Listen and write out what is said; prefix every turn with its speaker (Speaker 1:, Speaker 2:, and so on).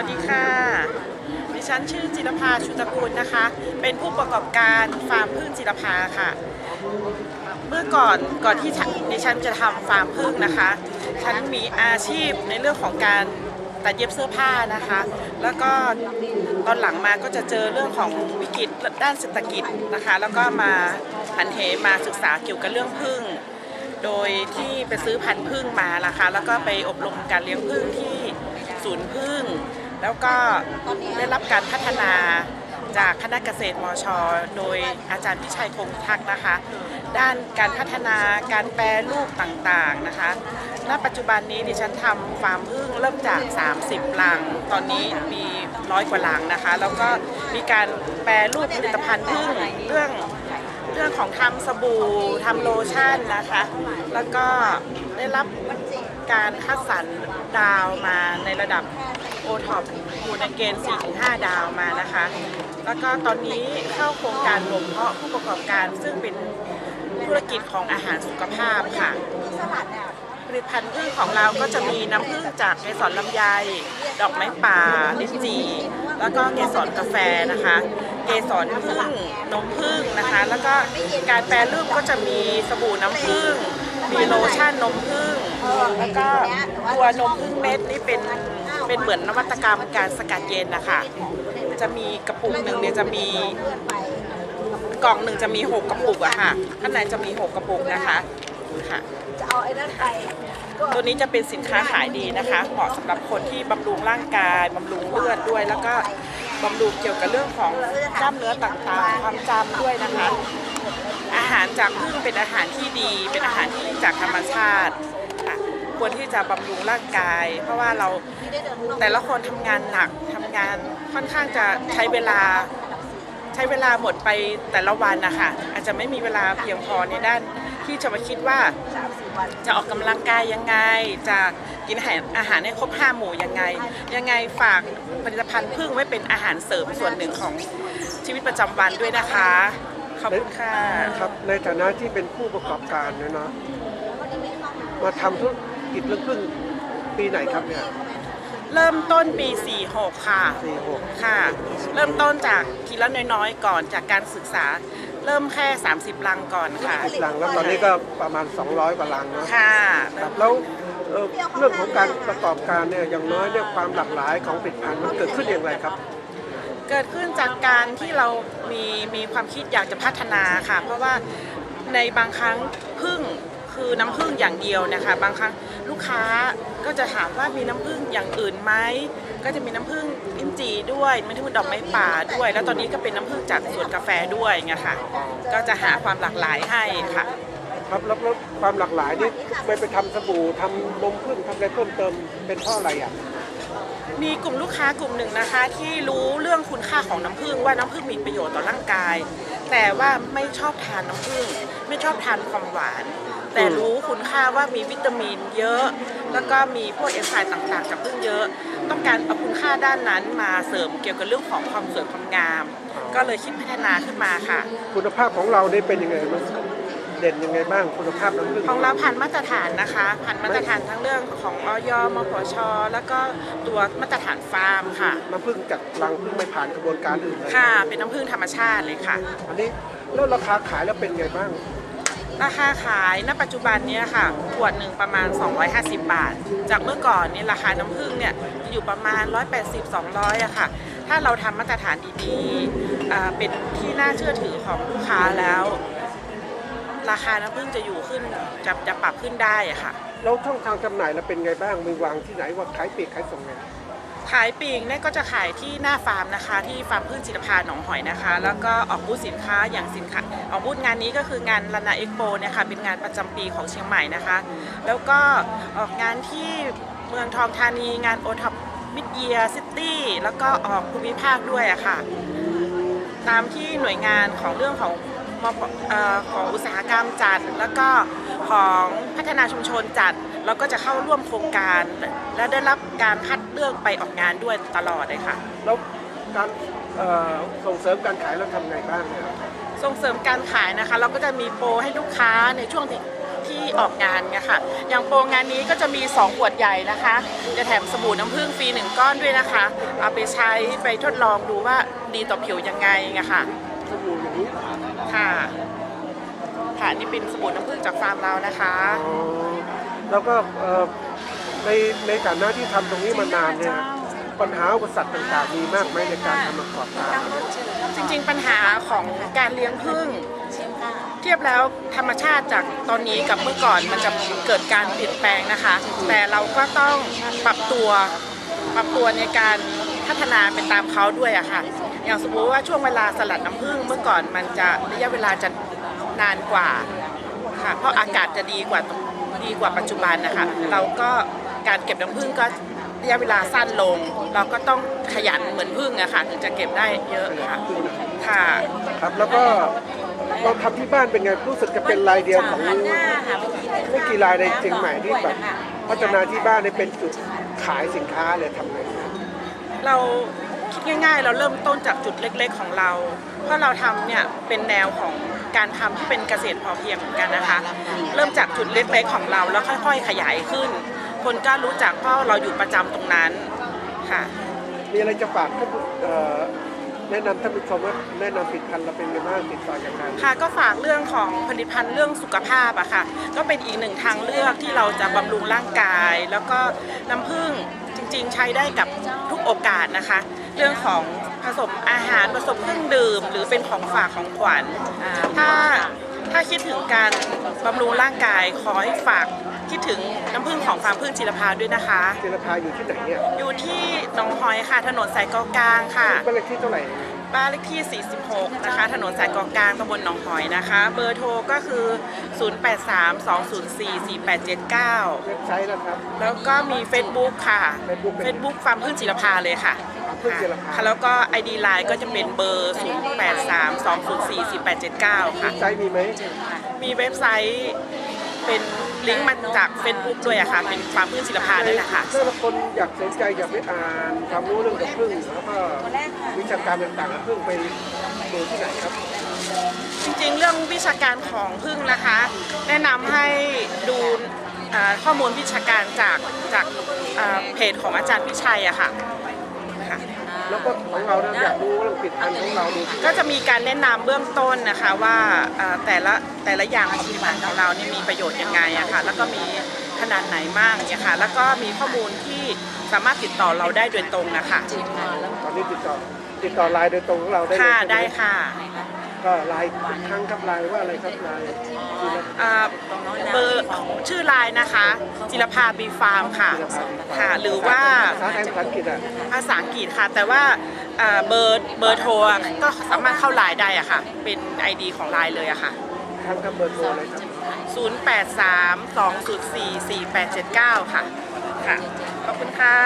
Speaker 1: วัสดีค่ะดิฉันชื่อจิรภาชูตระกูลนะคะ เป็นผู้ประกอบการฟาร์มผึ้งจิรภาค่ะ เมื่อก่อนที่ดิฉันจะทำฟาร์มผึ้งนะคะ ฉันมีอาชีพในเรื่องของการตัดเย็บเสื้อผ้านะคะ แล้วก็ตอนหลังมาก็จะเจอเรื่องของวิกฤตด้านเศรษฐกิจนะคะ แล้วก็มาหันเหมาศึกษาเกี่ยวกับเรื่องผึ้ง โดยที่ไปซื้อพันธุ์ผึ้งมานะคะแล้วก็ไปอบรมการเลี้ยงผึ้งที่ศูนย์ผึ้งแล้วก็ได้รับการพัฒนาจากคณะเกษตรมช.โดยอาจารย์พิชัยคงทักนะคะ ด้านการพัฒนาการแปรรูปต่างๆนะคะณปัจจุบันนี้ดิฉันทำฟาร์มผึ้งเริ่มจาก30ลังตอนนี้มี100 กว่าลังนะคะแล้วก็มีการแปรรูปผลิตภัณฑ์ผึ้งเรื่องของทำสบู่ทำโลชั่นนะคะแล้วก็ได้รับการคัดสรรดาวมาในระดับโอท็อปอยู่ในเกณฑ์ 4-5 ดาวมานะคะแล้วก็ตอนนี้เข้าโครงการบ่มเพาะผู้ประกอบการซึ่งเป็นธุรกิจของอาหารสุขภาพค่ะผลิตภัณฑ์ผึ้งของเราก็จะมีน้ำผึ้งจากเกสรลำไยดอกไม้ป่าลิ้นจี่แล้วก็เกสรกาแฟนะคะเกสรผึ้งนมผึ้งนะคะแล้วก็การแปรรูปก็จะมีสบู่น้ำผึ้งมีโลชั่นนมผึ้งแล้วก็ตัวนมผึ้งเม็ดนี่เป็นเหมือนนวัตกรรมการสกัดเย็นนะคะจะมีกระปุกหนึ่งเนี่ยจะมีกล่องหนึ่งจะมี6 กระปุกอะค่ะข้างในจะมี6 กระปุกนะคะค่ะตัวนี้จะเป็นสินค้าขายดีนะคะเหมาะสำหรับคนที่บำรุงร่างกายบำรุงเลือดด้วยแล้วก็บำรุงเกี่ยวกับเรื่องของกล้ามเนื้อต่างๆความจำด้วยนะคะอาหารจากผึ้งเป็นอาหารที่ดีเป็นอาหารที่จากธรรมชาติควรที่จะบำรุงร่างกายเพราะว่าเราแต่ละคนทำงานหนักทำงานค่อนข้างจะใช้เวลาหมดไปแต่ละวันนะคะอาจจะไม่มีเวลาเพียงพอในด้านที่จะมาคิดว่าจะออกกำลังกายยังไงจะกินอาหารให้ครบ5 หมู่ยังไงฝากผลิตภัณฑ์ผึ้งไว้เป็นอาหารเสริมส่วนหนึ่งของชีวิตประจำวันด้วยนะคะขอบคุณค่ะ
Speaker 2: ครับในฐานะที่เป็นผู้ประกอบการเนี่ยนะมาทำธุรกิจเรื่องผึ้งปีไหนครับเนี่ย
Speaker 1: เริ่มต้นปี 46 ค่ะ
Speaker 2: 46
Speaker 1: ค่ะเริ่มต้นจากทีละน้อยๆก่อนจากการศึกษาเริ่มแค่30 ลังก่อนค่ะ
Speaker 2: ลังแล้วตอนนี้ก็ประมาณ200 กว่าลังเนาะ
Speaker 1: ค่ะ
Speaker 2: แล้วเรื่องของการประกอบการเนี่ยอย่างน้อยเนี่ยความหลากหลายของผลิตภัณฑ์มันเกิดขึ้นอย่างไรครับ
Speaker 1: เกิดขึ้นจากการที่เรามีความคิดอยากจะพัฒนาค่ะเพราะว่าในบางครั้งผึ้งคือน้ำผึ้งอย่างเดียวนะคะบางครั้งลูกค้าก็จะถามว่ามีน้ำผึ้งอย่างอื่นไหมก็จะมีน้ำผึ้งลิ้นจี่ด้วยน้ำผึ้งดอกไม้ป่าด้วยแล้วตอนนี้ก็เป็นน้ำผึ้งจากสวนกาแฟด้วยไงค่ะก็จะหาความหลากหลายให้ค่ะ
Speaker 2: ครับแล้วความหลากหลายนี่ไปทำสบู่ทำนมผึ้งทำอะไรเพิ่มเติมเป็นเพราะอะไรอ่ะ
Speaker 1: มีกลุ่มลูกค้ากลุ่มหนึ่งนะคะที่รู้เรื่องคุณค่าของน้ำผึ้งว่าน้ำผึ้งมีประโยชน์ต่อร่างกายแต่ว่าไม่ชอบทานน้ำผึ้งไม่ชอบทานความหวานแต่รู้คุณค่าว่ามีวิตามินเยอะแล้วก็มีพวกเอนไซม์ต่างๆจากผึ้งเยอะต้องการเอาคุณค่าด้านนั้นมาเสริมเกี่ยวกับเรื่องของความสวยความงามก็เลยคิดพัฒนาขึ้นมาค่ะ
Speaker 2: คุณภาพของเราได้เป็นยังไงบ้างเด่นยังไงบ้างคุณภาพน้ำผึ้ง
Speaker 1: ของเราผ่านมาตรฐานนะคะผ่านมาตรฐานทั้งเรื่องของอย.มผช.แล้วก็ตัวมาตรฐานฟาร์มค่ะ
Speaker 2: น้ำผึ้งจากรังผึ้งไม่ผ่านกระบวนการอื่นเลย
Speaker 1: ค่ะเป็นน้ำผึ้งธรรมชาติเลยค่ะ
Speaker 2: อันนี้แล้วราคาขายแล้วเป็นไงบ้าง
Speaker 1: ราคาขายณปัจจุบันนี้ค่ะขวดหนึ่งประมาณ250 บาทจากเมื่อก่อนนี่ราคาน้ำผึ้งเนี่ยอยู่ประมาณ180-200อะค่ะถ้าเราทำมาตรฐานดีๆเป็นที่น่าเชื่อถือของลูกค้าแล้วราคาน้ำผึ้งจะอยู่ขึ้นจะปรับขึ้นได้อะค่ะ
Speaker 2: แล้วช่องทางจำหน่ายเราเป็นไงบ้างมีวางที่ไหนว่าขายปลีกขายส่งไง
Speaker 1: ขายปลีกเนี่ยก็จะขายที่หน้าฟาร์มนะคะที่ฟาร์มผึ้งจิรภาหนองหอยนะคะแล้วก็ออกบูธสินค้าอย่างสินค้าออกบูธงานนี้ก็คืองานลานาเอ็กโปเนี่ยค่ะเป็นงานประจำปีของเชียงใหม่นะคะแล้วก็ออกงานที่เมืองทองธานีงานโอท็อปมิดเยียร์ซิตี้แล้วก็ออกภูมิภาคด้วยอะค่ะตามที่หน่วยงานของเรื่องของอุตสาหกรรมจัดแล้วก็ของพัฒนาชุมชนจัดเราก็จะเข้าร่วมโครงการและได้รับการคัดเลือกไปออกงานด้วยตลอดเลยค่ะ
Speaker 2: แล้วการส่งเสริมการขายเราทำไงบ้างเนี่ย
Speaker 1: ส่งเสริมการขายนะคะเราก็จะมีโปรให้ลูกค้าในช่วงที่ ที่ออกงานเนี่ยค่ะอย่างโปรงานนี้ก็จะมี2ขวดใหญ่นะคะจะแถมสบู่น้ำผึ้งฟรี1ก้อนด้วยนะคะเอาไปใช้ไปทดลองดูว่าดีต่อผิวยังไงอะค่ะ
Speaker 2: สบู่อย่างนี้
Speaker 1: ค่ะค่ะนี่เป็นสบู่น้ำผึ้งจากฟาร์มเรานะคะ
Speaker 2: อ๋อแล้วก็ในฐานะที่ทำตรงนี้มานานเนี่ยปัญหาอุปสรรคต่างๆมีมากไหมในการทำประกอบการ
Speaker 1: จริงๆปัญหาของการเลี้ยงผึ้งเทียบแล้วธรรมชาติจากตอนนี้กับเมื่อก่อนมันจะเกิดการเปลี่ยนแปลงนะคะ แต่เราก็ต้องปรับตัวในการพัฒนาเป็นตามเขาด้วยอะค่ะอย่างสมมติว่าช่วงเวลาสลัดน้ำผึ้งเมื่อก่อนมันจะระยะเวลาจะนานกว่าค่ะเพราะอากาศจะดีกว่าปัจจุบันนะคะเราก็การเก็บน้ำผึ้งก็ระยะเวลาสั้นลง เราก็ต้องขยันเหมือนผึ้งอะค่ะถึงจะเก็บได้เยอะค่ะค่ะ
Speaker 2: ครับแล้วก็เราทำที่บ้านเป็นไงรู้สึกจะเป็นรายเดียวของไม่กี่รายในเชียงใหม่ที่แบบพัฒนาที่บ้านให้เป็นจุดขายสินค้าเลยทำไง
Speaker 1: เราคิดง่ายๆ เราเริ่มต้นจากจุดเล็กๆของเรา เพราะเราทำเนี่ยเป็นแนวของการทำที่เป็นเกษตรพอเพียงเหมือนกันนะคะ เริ่มจากจุดเล็กๆของเราแล้วค่อยๆขยายขึ้น คนก็รู้จักเพราะเราอยู่ประจำตรงนั้นค่ะ
Speaker 2: มีอะไรจะฝากท่านแนะนำท่านผู้ชมว่าแนะนำผลิตภัณฑ์เราเป็นยังไงบ้างติดต่ออย่างไร
Speaker 1: ค่ะก็ฝากเรื่องของผลิตภัณฑ์เรื่องสุขภาพอะค่ะก็เป็นอีกหนึ่งทางเลือกที่เราจะบำรุงร่างกาย แล้วก็น้ำผึ้งจริงๆ ใช้ได้กับทุกโอกาสนะคะ เรื่องของผสมอาหารผสมเครื่องดื่ม หรือเป็นของฝากของขวัญถ้าคิดถึงการบำรุงร่างกายขอให้ฝากคิดถึงน้ำผึ้งของฟาร์มผึ้งจิรภาด้วยนะคะ
Speaker 2: จิรภาอยู่ที่ไหนเนี่ย
Speaker 1: อยู่ที่หนองหอยค่ะถนนสายเกาะกลางค่ะ
Speaker 2: บ้านเลขที่เท่าไหร่
Speaker 1: บ้านเลขที่ 46 นะคะ ถนนสายเกาะกลางตำบลหนองหอยนะคะ เบอร์โทรก็คือ 0832044879
Speaker 2: เว็บไซต์นะครับ
Speaker 1: แล้วก็มี Facebook ค่ะ
Speaker 2: Facebook เป็น
Speaker 1: Facebook ฟาร์มพึ่งจิรภาเลยค่ะ
Speaker 2: พึ่งจิรภา
Speaker 1: ค่ะ แล้วก็ ID Line ก็จะเป็นเบอร์ 0832044879 ค่ะ
Speaker 2: เว็บไซต์มีไหม
Speaker 1: มีเว็บไซต์เป็นลิงก์มาจาก Facebook ด้วยอะค่ะ เป็นฟาร์มพึ่งจิรภาด้วยนะคะ
Speaker 2: ถ้าคนอยากสนใจอยากไปอ่านความรู้เรื่องกับพึ่งแล้วก็วิชาการต่างๆกับพึ่งไปดูที่ไหนครับ
Speaker 1: จริงๆ เรื่องวิชาการของพึ่งนะคะ แนะนำให้ดูข้อมูลวิชาการจากเพจของอาจารย์พิชัยอะค่ะ
Speaker 2: แล้วก็ของเราเนี่ยอยากรู้เรื่องผลิตภัณฑ์ของเราดูที่
Speaker 1: ก็จะมีการแนะนำเบื้องต้นนะคะว่าแต่ละอย่างของผลิตภัณฑ์ของเรานี่มีประโยชน์ยังไงอะค่ะแล้วก็มีขนาดไหนมากเนี่ยค่ะแล้วก็มีข้อมูลที่สามารถติดต่อเราได้โดยตรงนะคะ
Speaker 2: ตอนนี้ติดต่อไลน์โดยตรงของเราได้เลย
Speaker 1: ค่ะ
Speaker 2: ใช่หม
Speaker 1: ได้ค่ะ
Speaker 2: ก็ไลน์อีกครั้งครับไลน์ว่าอะไรครับไลน์
Speaker 1: เบอร์ชื่อไลน์นะคะจิรภาบีฟาร์มค่ะค่ะหรือว่า
Speaker 2: ภาษาไทยภาษาอังกฤษอ่ะ
Speaker 1: ภาษาอังกฤษค่ะแต่ว่าเบอร์โทรก็สามารถเข้าไลน์ได้อะค่ะเป็น ID ของไลน์เลยอะค่ะ
Speaker 2: ทางกับเบอร์โทรเลยครับ
Speaker 1: 0832044879 ค่ะค่ะขอบคุณค่ะ